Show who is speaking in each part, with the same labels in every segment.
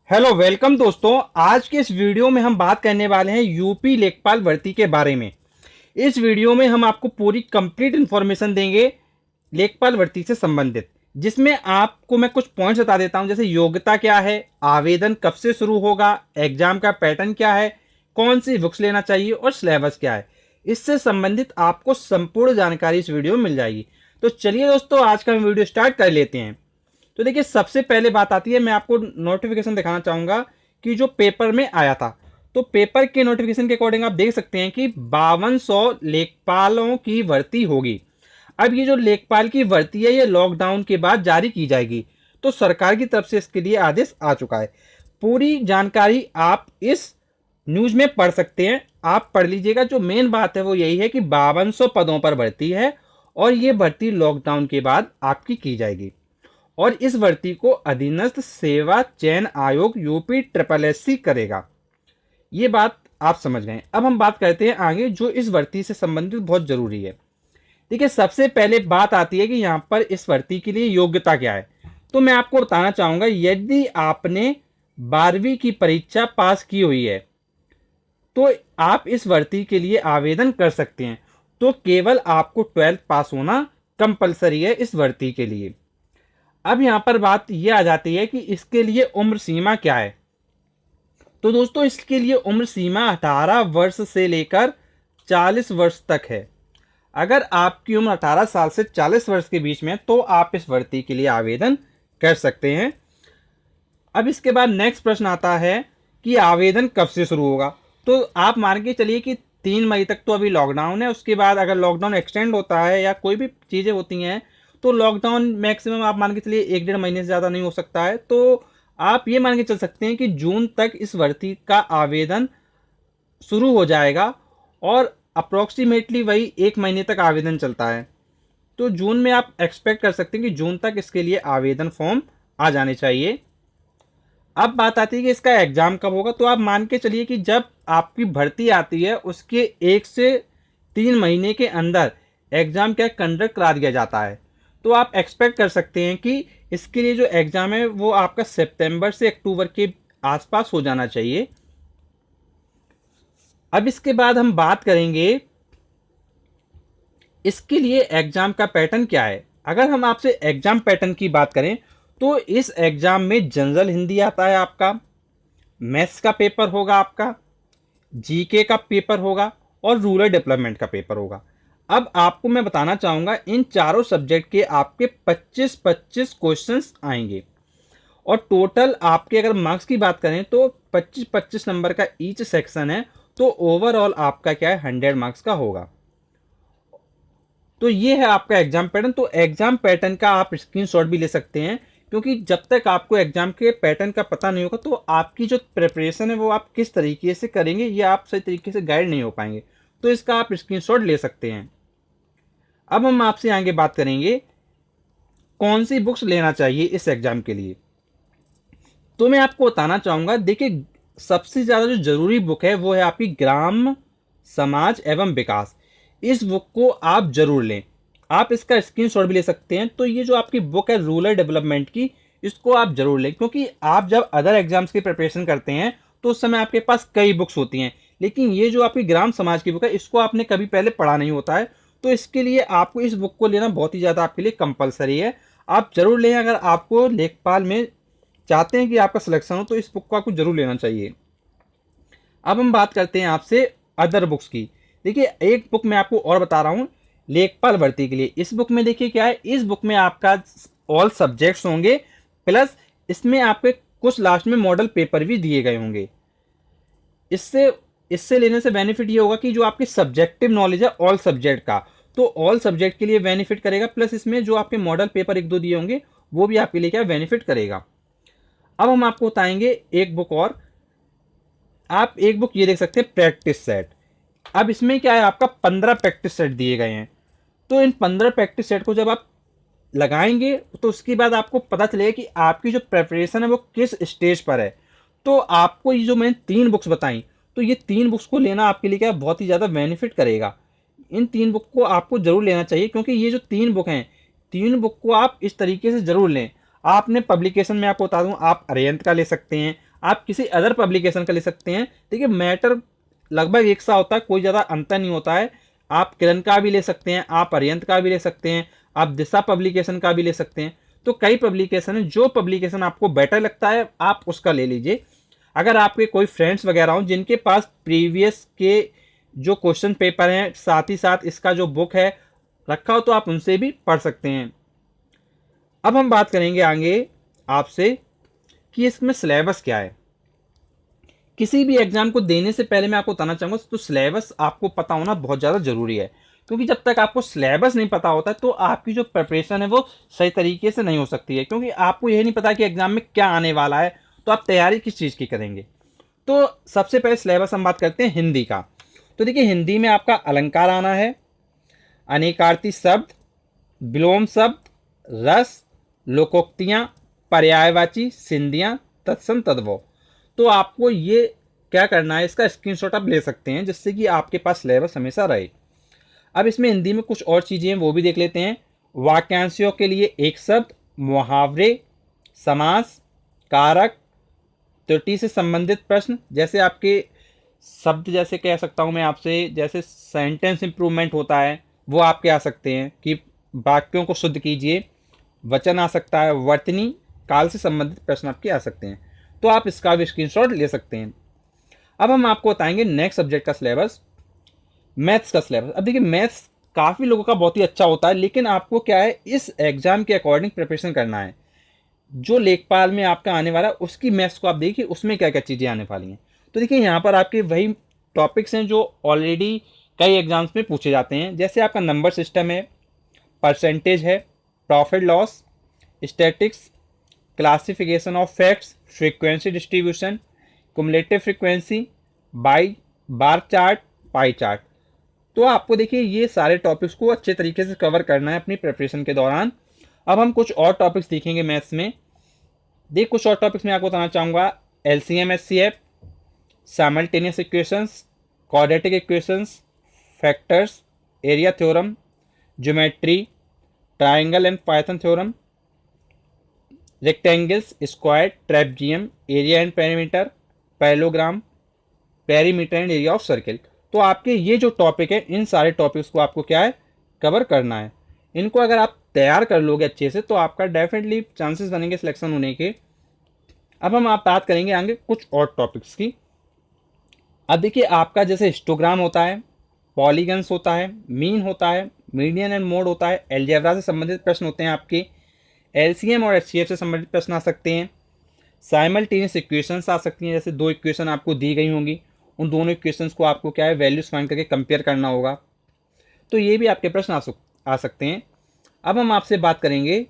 Speaker 1: Hello welcome दोस्तों। आज के इस वीडियो में हम बात करने वाले हैं यूपी लेखपाल भर्ती के बारे में। इस वीडियो में हम आपको पूरी कंप्लीट इन्फॉर्मेशन देंगे लेखपाल भर्ती से संबंधित, जिसमें आपको मैं कुछ पॉइंट्स बता देता हूं, जैसे योग्यता क्या है, आवेदन कब से शुरू होगा, एग्जाम का पैटर्न क्या है, कौन सी बुक्स लेना चाहिए और सिलेबस क्या है। इससे संबंधित आपको संपूर्ण जानकारी इस वीडियो में मिल जाएगी। तो चलिए दोस्तों, आज का हम वीडियो स्टार्ट कर लेते हैं। तो देखिए, सबसे पहले बात आती है, मैं आपको नोटिफिकेशन दिखाना चाहूंगा कि जो पेपर में आया था। तो पेपर के नोटिफिकेशन के अकॉर्डिंग आप देख सकते हैं कि 5200 लेखपालों की भर्ती होगी। अब ये जो लेखपाल की भर्ती है, ये लॉकडाउन के बाद जारी की जाएगी। तो सरकार की तरफ से इसके लिए आदेश आ चुका है। पूरी जानकारी आप इस न्यूज में पढ़ सकते हैं, आप पढ़ लीजिएगा। जो मेन बात है वो यही है कि 5200 पदों पर भर्ती है और ये भर्ती लॉकडाउन के बाद आपकी की जाएगी। और इस भर्ती को अधीनस्थ सेवा चयन आयोग यूपी ट्रिपल एस सी करेगा। ये बात आप समझ गए। अब हम बात करते हैं आगे, जो इस भर्ती से संबंधित बहुत जरूरी है। देखिए, सबसे पहले बात आती है कि यहाँ पर इस भर्ती के लिए योग्यता क्या है। तो मैं आपको बताना चाहूंगा, यदि आपने 12वीं की परीक्षा पास की हुई है तो आप इस भर्ती के लिए आवेदन कर सकते हैं। तो केवल आपको 12th पास होना कंपलसरी है इस भर्ती के लिए। अब यहां पर बात यह आ जाती है कि इसके लिए उम्र सीमा क्या है। तो दोस्तों, इसके लिए उम्र सीमा 18 वर्ष से लेकर 40 वर्ष तक है। अगर आपकी उम्र 18 साल से 40 वर्ष के बीच में है तो आप इस भर्ती के लिए आवेदन कर सकते हैं। अब इसके बाद नेक्स्ट प्रश्न आता है कि आवेदन कब से शुरू होगा। तो आप मान के चलिए कि 3 मई तक तो अभी लॉकडाउन है। उसके बाद अगर लॉकडाउन एक्सटेंड होता है या कोई भी चीज़ें होती हैं तो लॉकडाउन मैक्सिमम आप मान के चलिए 1 डेढ़ महीने से ज़्यादा नहीं हो सकता है। तो आप ये मान के चल सकते हैं कि जून तक इस भर्ती का आवेदन शुरू हो जाएगा और अप्रोक्सीमेटली वही 1 महीने तक आवेदन चलता है। तो जून में आप एक्सपेक्ट कर सकते हैं कि जून तक इसके लिए आवेदन फॉर्म आ जाने चाहिए। अब बात आती है कि इसका एग्जाम कब होगा। तो आप मान के चलिए कि जब आपकी भर्ती आती है उसके 1 से 3 महीने के अंदर एग्जाम क्या कंडक्ट करा दिया जाता है। तो आप एक्सपेक्ट कर सकते हैं कि इसके लिए जो एग्जाम है वो आपका सितंबर से अक्टूबर के आसपास हो जाना चाहिए। अब इसके बाद हम बात करेंगे इसके लिए एग्जाम का पैटर्न क्या है। अगर हम आपसे एग्जाम पैटर्न की बात करें तो इस एग्जाम में जनरल हिंदी आता है आपका, मैथ्स का पेपर होगा आपका, जीके का पेपर होगा और रूरल डेवलपमेंट का पेपर होगा। अब आपको मैं बताना चाहूंगा, इन चारों सब्जेक्ट के आपके 25-25 क्वेश्चंस आएंगे और टोटल आपके अगर मार्क्स की बात करें तो 25-25 नंबर का ईच सेक्शन है। तो ओवरऑल आपका क्या है, 100 मार्क्स का होगा। तो ये है आपका एग्जाम पैटर्न। तो एग्जाम पैटर्न का आप स्क्रीनशॉट भी ले सकते हैं, क्योंकि जब तक आपको एग्जाम के पैटर्न का पता नहीं होगा तो आपकी जो प्रिपरेशन है वो आप किस तरीके से करेंगे ये आप सही तरीके से गाइड नहीं हो पाएंगे। तो इसका आप स्क्रीनशॉट ले सकते हैं। अब हम आपसे आगे बात करेंगे कौन सी बुक्स लेना चाहिए इस एग्जाम के लिए। तो मैं आपको बताना चाहूंगा, देखिए, सबसे ज़्यादा जो जरूरी बुक है वो है आपकी ग्राम समाज एवं विकास। इस बुक को आप जरूर लें। आप इसका स्क्रीनशॉट भी ले सकते हैं। तो ये जो आपकी बुक है रूरल डेवलपमेंट की, इसको आप जरूर लें, क्योंकि आप जब अदर एग्जाम्स की प्रिपरेशन करते हैं तो उस समय आपके पास कई बुक्स होती हैं, लेकिन ये जो आपकी ग्राम समाज की बुक है इसको आपने कभी पहले पढ़ा नहीं होता है। तो इसके लिए आपको इस बुक को लेना बहुत ही ज़्यादा आपके लिए कंपलसरी है। आप जरूर लें। अगर आपको लेखपाल में चाहते हैं कि आपका सिलेक्शन हो तो इस बुक को आपको जरूर लेना चाहिए। अब हम बात करते हैं आपसे अदर बुक्स की। देखिए, एक बुक मैं आपको और बता रहा हूँ लेखपाल भर्ती के लिए। इस बुक में देखिए क्या है, इस बुक में आपका ऑल सब्जेक्ट्स होंगे, प्लस इसमें आपके कुछ लास्ट में मॉडल पेपर भी दिए गए होंगे। इससे इससे लेने से बेनिफिट ये होगा कि जो आपकी सब्जेक्टिव नॉलेज है ऑल सब्जेक्ट का, तो ऑल सब्जेक्ट के लिए बेनिफिट करेगा, प्लस इसमें जो आपके मॉडल पेपर एक दो दिए होंगे वो भी आपके लिए क्या बेनिफिट करेगा। अब हम आपको बताएंगे एक बुक और। आप एक बुक ये देख सकते हैं प्रैक्टिस सेट। अब इसमें क्या है, आपका 15 प्रैक्टिस सेट दिए गए हैं। तो इन 15 प्रैक्टिस सेट को जब आप लगाएंगे तो उसके बाद आपको पता चलेगा कि आपकी जो प्रेपरेशन है वो किस स्टेज पर है। तो आपको ये जो मैंने 3 बुक्स बताई, तो ये 3 बुक्स को लेना आपके लिए क्या बहुत ही ज़्यादा बेनिफिट करेगा। इन 3 बुक को आपको जरूर लेना चाहिए, क्योंकि ये जो 3 बुक हैं, 3 बुक को आप इस तरीके से जरूर लें। आपने पब्लिकेशन में आपको बता दूं, आप अरिहंत का ले सकते हैं, आप किसी अदर पब्लिकेशन का ले सकते हैं। देखिए मैटर लगभग एक सा होता है, कोई ज़्यादा अंतर नहीं होता है। आप किरण का भी ले सकते हैं, आप अरियंत का भी ले सकते हैं, आप दिशा पब्लिकेशन का भी ले सकते हैं। तो कई पब्लिकेशन है, जो पब्लिकेशन आपको बेटर लगता है आप उसका ले लीजिए। अगर आपके कोई फ्रेंड्स वगैरह हों जिनके पास प्रीवियस के जो क्वेश्चन पेपर हैं साथ ही साथ इसका जो बुक है रखा हो तो आप उनसे भी पढ़ सकते हैं। अब हम बात करेंगे आगे आपसे कि इसमें सिलेबस क्या है। किसी भी एग्जाम को देने से पहले मैं आपको बताना चाहूँगा तो सिलेबस आपको पता होना बहुत ज़्यादा ज़रूरी है, क्योंकि जब तक आपको सिलेबस नहीं पता होता तो आपकी जो प्रिपरेशन है वो सही तरीके से नहीं हो सकती है, क्योंकि आपको यही नहीं पता कि एग्जाम में क्या आने वाला है, तो आप तैयारी किस चीज़ की करेंगे। तो सबसे पहले सिलेबस हम बात करते हैं हिंदी का। तो देखिए हिंदी में आपका अलंकार आना है, अनेकार्थी शब्द, विलोम शब्द, रस, लोकोक्तियाँ, पर्यायवाची, संधियाँ, तत्सम तद्भव। तो आपको ये क्या करना है, इसका स्क्रीनशॉट आप ले सकते हैं जिससे कि आपके पास सिलेबस हमेशा रहे। अब इसमें हिंदी में कुछ और चीज़ें हैं वो भी देख लेते हैं। वाक्यांशों के लिए एक शब्द, मुहावरे, समास, कारक, त्रुटि से संबंधित प्रश्न, जैसे आपके शब्द जैसे कह सकता हूँ मैं आपसे, जैसे सेंटेंस इंप्रूवमेंट होता है वो आपके आ सकते हैं कि वाक्यों को शुद्ध कीजिए, वचन आ सकता है, वर्तनी काल से संबंधित प्रश्न आपके आ सकते हैं। तो आप इसका भी स्क्रीनशॉट ले सकते हैं। अब हम आपको बताएंगे नेक्स्ट सब्जेक्ट का सिलेबस, मैथ्स का सिलेबस। अब देखिए मैथ्स काफ़ी लोगों का बहुत ही अच्छा होता है, लेकिन आपको क्या है इस एग्जाम के अकॉर्डिंग प्रिपरेशन करना है। जो लेखपाल में आपका आने वाला है उसकी मैथ्स को आप देखिए उसमें क्या क्या चीज़ें आने वाली हैं। तो देखिए यहाँ पर आपके वही टॉपिक्स हैं जो ऑलरेडी कई एग्जाम्स में पूछे जाते हैं। जैसे आपका नंबर सिस्टम है, परसेंटेज है, profit loss, statics, classification of facts, frequency distribution, cumulative frequency, by bar chart, pie chart. तो आपको देखिए ये सारे टॉपिक्स को अच्छे तरीके से कवर करना है अपनी प्रिपरेशन के दौरान। अब हम कुछ और टॉपिक्स देखेंगे मैथ्स में। देख कुछ और टॉपिक्स में आपको बताना चाहूँगा, LCM HCF, simultaneous equations, quadratic equations, factors, area theorem, geometry, triangle and Python theorem, rectangles, square, ट्रेपजियम, area and perimeter, parallelogram, perimeter and area of circle. तो आपके ये जो टॉपिक है इन सारे टॉपिक्स को आपको क्या है कवर करना है। इनको अगर आप तैयार कर लोगे अच्छे से तो आपका डेफिनेटली चांसेस बनेंगे सिलेक्शन होने के। अब हम आप बात करेंगे आगे कुछ और टॉपिक्स की। अब देखिए आपका जैसे हिस्टोग्राम होता है, पॉलीगन्स होता है, मीन होता है, मीडियन एंड मोड होता है, एलजेब्रा से संबंधित प्रश्न होते हैं आपके, एलसीएम और एचसीएफ से संबंधित प्रश्न आ सकते हैं, साइमल्टेनियस इक्वेशंस आ सकती हैं, जैसे दो इक्वेशन आपको दी गई होंगी उन दोनों इक्वेशंस को आपको क्या है वैल्यूज फाइंड करके कंपेयर करना होगा। तो ये भी आपके प्रश्न आ सकते हैं। अब हम आपसे बात करेंगे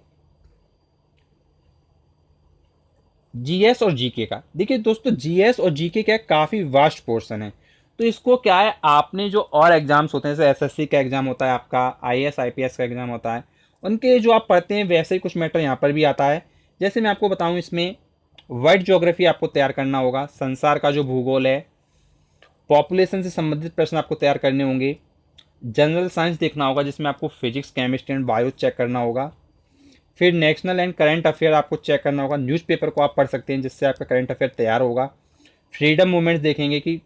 Speaker 1: जीएस और जीके का। देखिए दोस्तों जीएस और जीके क्या काफ़ी वास्ट पोर्शन है, तो इसको क्या है आपने जो और एग्जाम्स होते हैं जैसे एसएससी का एग्जाम होता है, आपका आईएएस आईपीएस का एग्जाम होता है, उनके जो आप पढ़ते हैं वैसे ही कुछ मैटर यहाँ पर भी आता है। जैसे मैं आपको बताऊँ इसमें वर्ल्ड ज्योग्राफी आपको तैयार करना होगा, संसार का जो भूगोल है, पॉपुलेशन से संबंधित प्रश्न आपको तैयार करने होंगे, जनरल साइंस देखना होगा जिसमें आपको physics chemistry and bio check करना होगा, फिर नेशनल एंड करंट अफेयर आपको चेक करना होगा, न्यूज़पेपर को आप पढ़ सकते हैं जिससे आपका करंट अफेयर तैयार होगा, फ्रीडम मूवमेंट्स देखेंगे कि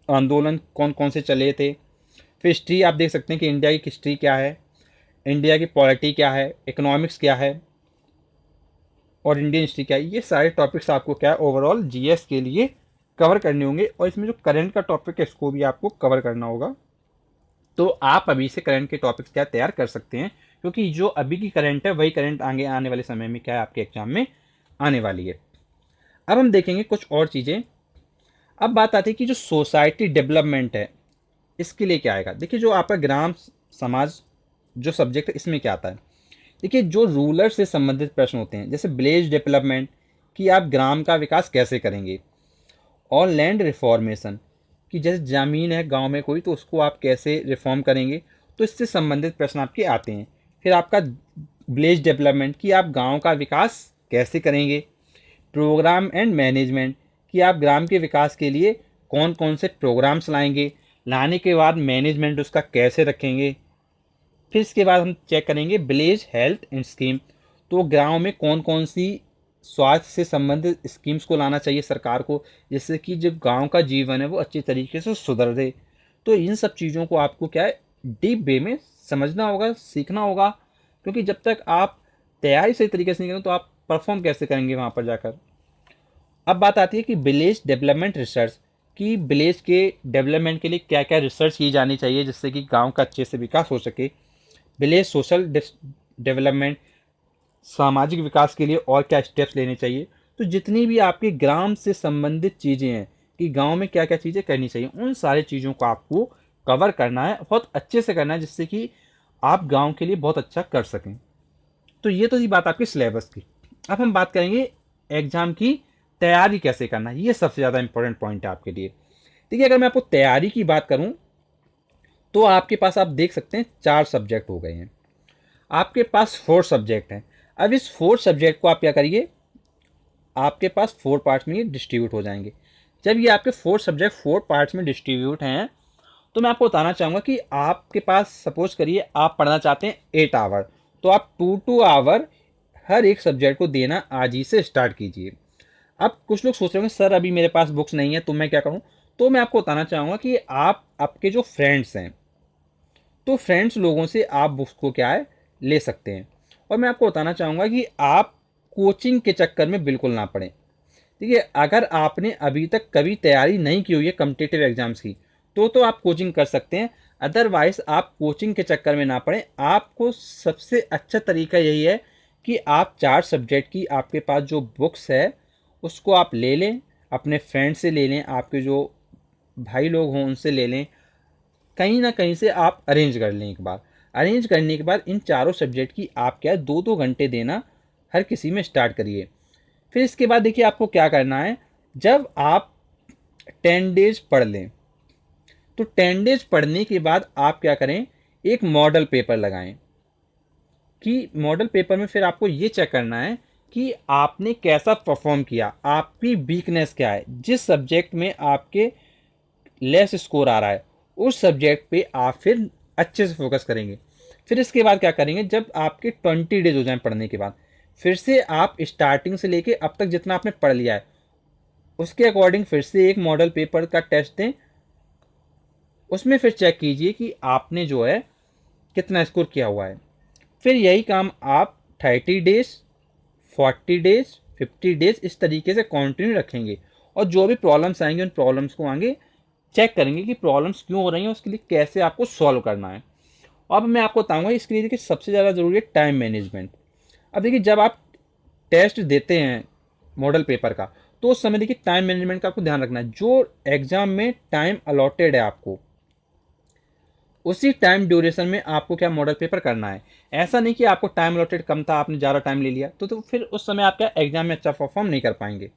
Speaker 1: आंदोलन कौन कौन से चले थे, फिर हिस्ट्री आप देख सकते हैं कि इंडिया की हिस्ट्री क्या है, इंडिया की पॉलिटी क्या है, इकोनॉमिक्स क्या है और इंडियन हिस्ट्री क्या है। ये सारे टॉपिक्स आपको क्या है ओवरऑल जीएस के लिए कवर करने होंगे, और इसमें जो करंट का टॉपिक है इसको भी आपको कवर करना होगा। तो आप अभी से करंट के टॉपिक्स क्या तैयार कर सकते हैं, क्योंकि जो अभी की करंट है वही करंट आगे आने वाले समय में क्या है आपके एग्जाम में आने वाली है। अब हम देखेंगे कुछ और चीज़ें। अब बात आती है कि जो सोसाइटी डेवलपमेंट है इसके लिए क्या आएगा। देखिए जो आपका ग्राम समाज जो सब्जेक्ट है इसमें क्या आता है, देखिए जो रूलर से संबंधित प्रश्न होते हैं जैसे विलेज डेवलपमेंट कि आप ग्राम का विकास कैसे करेंगे, और लैंड रिफॉर्मेशन कि जैसे ज़मीन है गांव में कोई तो उसको आप कैसे रिफॉर्म करेंगे, तो इससे संबंधित प्रश्न आपके आते हैं। फिर आपका विलेज डेवलपमेंट कि आप गांव का विकास कैसे करेंगे, प्रोग्राम एंड मैनेजमेंट कि आप ग्राम के विकास के लिए कौन कौन से प्रोग्राम्स लाएंगे, लाने के बाद मैनेजमेंट उसका कैसे रखेंगे। फिर इसके बाद हम चेक करेंगे विलेज हेल्थ एंड स्कीम, तो गांव में कौन कौन सी स्वास्थ्य से संबंधित स्कीम्स को लाना चाहिए सरकार को, जिससे कि जो गांव का जीवन है वो अच्छी तरीके से सुधर दे। तो इन सब चीज़ों को आपको क्या है, डीप वे में समझना होगा, सीखना होगा, क्योंकि जब तक आप तैयारी सही तरीके से नहीं करेंगे तो आप परफॉर्म कैसे करेंगे वहाँ पर जाकर। अब बात आती है कि विलेज डेवलपमेंट रिसर्च, कि विलेज के डेवलपमेंट के लिए क्या क्या रिसर्च की जानी चाहिए जिससे कि गांव का अच्छे से विकास हो सके। विलेज सोशल डेवलपमेंट, सामाजिक विकास के लिए और क्या स्टेप्स लेने चाहिए। तो जितनी भी आपके ग्राम से संबंधित चीज़ें हैं कि गांव में क्या क्या चीज़ें करनी चाहिए, उन सारी चीज़ों को आपको कवर करना है, बहुत अच्छे से करना है, जिससे कि आप गांव के लिए बहुत अच्छा कर सकें। तो ये तो थी बात आपकी सिलेबस की। अब हम बात करेंगे एग्जाम की तैयारी कैसे करना है। ये सबसे ज़्यादा इंपॉर्टेंट पॉइंट है आपके लिए। देखिए, अगर मैं आपको तैयारी की बात करूं तो आपके पास आप देख सकते हैं 4 सब्जेक्ट हो गए हैं, आपके पास 4 सब्जेक्ट हैं। अब इस 4 सब्जेक्ट को आप क्या करिए, आपके पास 4 पार्ट्स में ये डिस्ट्रीब्यूट हो जाएंगे। जब ये आपके 4 सब्जेक्ट 4 पार्ट्स में डिस्ट्रीब्यूट हैं, तो मैं आपको बताना चाहूँगा कि आपके पास सपोज करिए आप पढ़ना चाहते हैं 8 आवर, तो आप 2 आवर हर एक सब्जेक्ट को देना आज ही से स्टार्ट कीजिए। अब कुछ लोग सोच रहे होंगे सर अभी मेरे पास बुक्स नहीं है तो मैं क्या करूँ। तो मैं आपको बताना चाहूँगा कि आप आपके जो फ्रेंड्स हैं, तो फ्रेंड्स लोगों से आप बुक्स को क्या है ले सकते हैं। और मैं आपको बताना चाहूँगा कि आप कोचिंग के चक्कर में बिल्कुल ना पड़ें। देखिए, अगर आपने अभी तक कभी तैयारी नहीं की हुई है कम्पिटिटिव एग्जाम्स की, तो आप कोचिंग कर सकते हैं। अदरवाइज आप कोचिंग के चक्कर में ना पड़ें। आपको सबसे अच्छा तरीका यही है कि आप 4 सब्जेक्ट की आपके पास जो बुक्स है उसको आप ले लें, अपने फ्रेंड से ले लें, आपके जो भाई लोग हों उनसे ले लें, कहीं ना कहीं से आप अरेंज कर लें। एक बार अरेंज करने के बाद इन चारों सब्जेक्ट की आप क्या 2-2 घंटे देना हर किसी में स्टार्ट करिए। फिर इसके बाद देखिए आपको क्या करना है, जब आप 10 डेज पढ़ लें, तो 10 डेज पढ़ने के बाद आप क्या करें, एक मॉडल पेपर लगाएं। कि मॉडल पेपर में फिर आपको ये चेक करना है कि आपने कैसा परफॉर्म किया, आपकी वीकनेस क्या है, जिस सब्जेक्ट में आपके लेस स्कोर आ रहा है उस सब्जेक्ट पे आप फिर अच्छे से फोकस करेंगे। फिर इसके बाद क्या करेंगे, जब आपके 20 डेज हो जाएं पढ़ने के बाद, फिर से आप स्टार्टिंग से लेके अब तक जितना आपने पढ़ लिया है उसके अकॉर्डिंग फिर से एक मॉडल पेपर का टेस्ट दें। उसमें फिर चेक कीजिए कि आपने जो है कितना स्कोर किया हुआ है। फिर यही काम आप 30 डेज, 40 डेज, 50 डेज इस तरीके से कंटिन्यू रखेंगे। और जो भी प्रॉब्लम्स आएंगे उन प्रॉब्लम्स को आगे चेक करेंगे कि प्रॉब्लम्स क्यों हो रही हैं, उसके लिए कैसे आपको सॉल्व करना है। अब मैं आपको बताऊंगा इसके लिए देखिए सबसे ज़्यादा ज़रूरी है टाइम मैनेजमेंट। अब देखिए, जब आप टेस्ट देते हैं मॉडल पेपर का, तो उस समय देखिए टाइम मैनेजमेंट का आपको ध्यान रखना है। जो एग्जाम में टाइम अलॉटेड है आपको, उसी टाइम ड्यूरेशन में आपको क्या मॉडल पेपर करना है। ऐसा नहीं कि आपको टाइम अलॉटेड कम था आपने ज़्यादा टाइम ले लिया, तो फिर उस समय आप क्या एग्जाम में अच्छा परफॉर्म नहीं कर पाएंगे।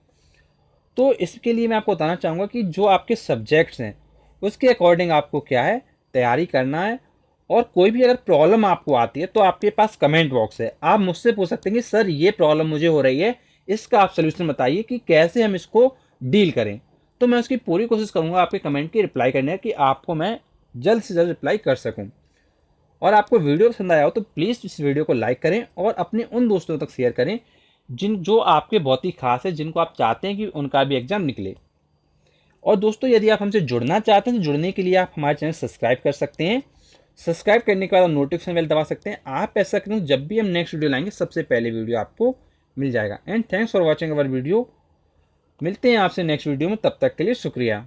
Speaker 1: तो इसके लिए मैं आपको बताना चाहूँगा कि जो आपके सब्जेक्ट्स हैं उसके अकॉर्डिंग आपको क्या है तैयारी करना है। और कोई भी अगर प्रॉब्लम आपको आती है तो आपके पास कमेंट बॉक्स है, आप मुझसे पूछ सकते हैं कि सर ये प्रॉब्लम मुझे हो रही है, इसका आप सोल्यूशन बताइए कि कैसे हम इसको डील करें। तो मैं उसकी पूरी कोशिश करूँगा आपके कमेंट की रिप्लाई करने की, आपको मैं जल्द से जल्द रिप्लाई कर सकूँ। और आपको वीडियो पसंद आया हो तो प्लीज़ इस वीडियो को लाइक करें और अपने उन दोस्तों तक शेयर करें जो आपके बहुत ही खास है, जिनको आप चाहते हैं कि उनका भी एग्जाम निकले। और दोस्तों, यदि आप हमसे जुड़ना चाहते हैं तो जुड़ने के लिए आप हमारे चैनल सब्सक्राइब कर सकते हैं। सब्सक्राइब करने के बाद नोटिफिकेशन बेल दबा सकते हैं। आप ऐसा करें जब भी हम नेक्स्ट वीडियो लाएंगे सबसे पहले वीडियो आपको मिल जाएगा। And thanks for watching our video. मिलते हैं आपसे नेक्स्ट वीडियो में, तब तक के लिए शुक्रिया।